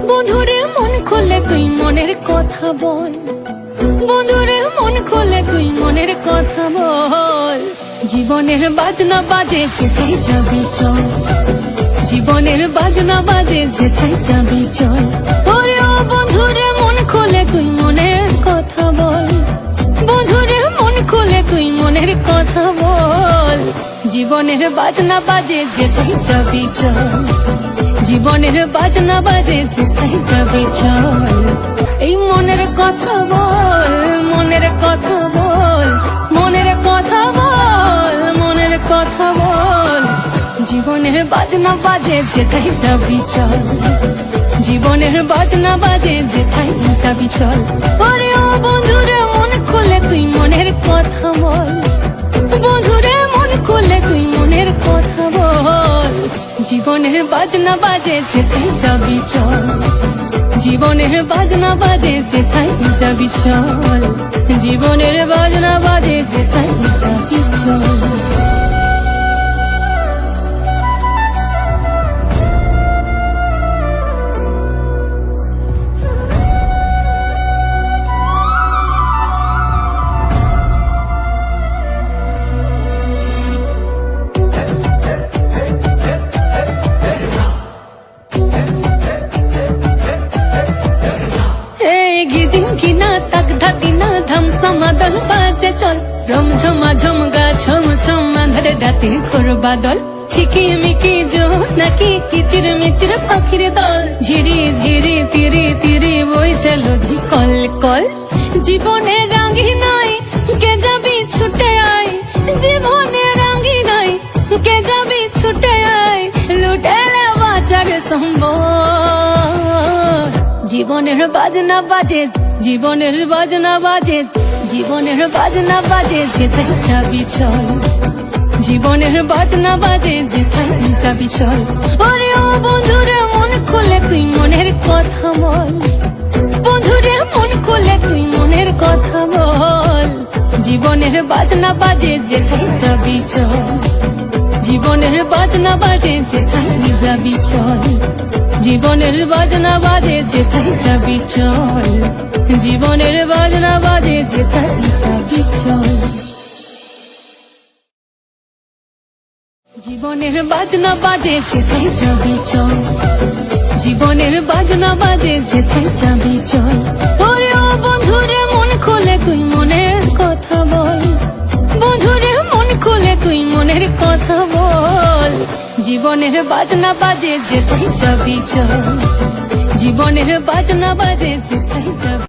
বন্ধুরে মন খুলে তুই মনের কথা বল, বন্ধুরে মন খুলে তুই মনের কথা বল। জীবনের বাজনা বাজে যেথায় যাবি চল, জীবনের বাজনা বাজে যেথায় যাবি চল। ওরে ও বন্ধুরে মন খুলে তুই মনের কথা বল, বন্ধুরে মন খুলে তুই মনের কথা বল। জীবনের বাজনা বাজে যেথায় যাবি চল, জীবনের বাজনা বাজে যেথায় যাবি চল। এই মনের কথা বল, মনের কথা বল, মনের কথা বল, মনের কথা বল। জীবনের বাজনা বাজে যেথায় যাবি চল, জীবনের বাজনা বাজে যেথায় যাবি চল। ওরে ও বন্ধুরে মন খুলে তুই মনের কথা বল, বন্ধুরে মন খুলে তুই মনের কথা বল। জীবনের বাজনা বাজে যেথায় যাবি চল, জীবনের বাজনা বাজে যেথায় যাবি চল, জীবনের বাজনা বাজে যেথায় যাবি চল। কিনা তাক ধাকিনা ধামসা মাদল বাজে চল, রম ঝমা ঝমগা ছম ছম আঁধারে ডাতে করবা দল। ঝিকি মিকি জো নাকি কিচির মিচির পাখির দল, ঝিরি ঝিরি তিরি তিরি বইছে নদী কল কল। জীবনে রাঙ্গি নাই কে যাবি ছুটে আয়, জীবনে রাঙ্গি নাই কে যাবি ছুটে আয়। লুটেলে বাঁচার সম্ভব, জীবনের বাজনা বাজে, জীবনের বাজনা বাজে, জীবনের বাজনা বাজে যেথায় যাবি চল, জীবনের বাজনা বাজে যেথায় যাবি চল। ওরে ও বন্ধুরে মন খুলে তুই মনের কথা বল, বন্ধুরে মন খুলে তুই মনের কথা বল। জীবনের বাজনা বাজে যেথায় যাবি চল, জীবনের বাজনা বাজে যেথায় যাবি চল, জীবনের বাজনা বাজে যেথায় যাবি চল, জীবনের বাজনা বাজে যেথায় যাবি চল। জীবনের বাজনা বাজে যেথায় যাবি চল, জীবনের বাজনা বাজে যেথায় যাবি চল। ওরে ও বন্ধুরে মন খুলে তুই মনের কথা বল, বন্ধুরে মন খুলে তুই মনের কথা বল। জীবনের বাজনা বাজে যেথায় যাবি চল, জীবনের বাজনা বাজে যেথায় যাবি।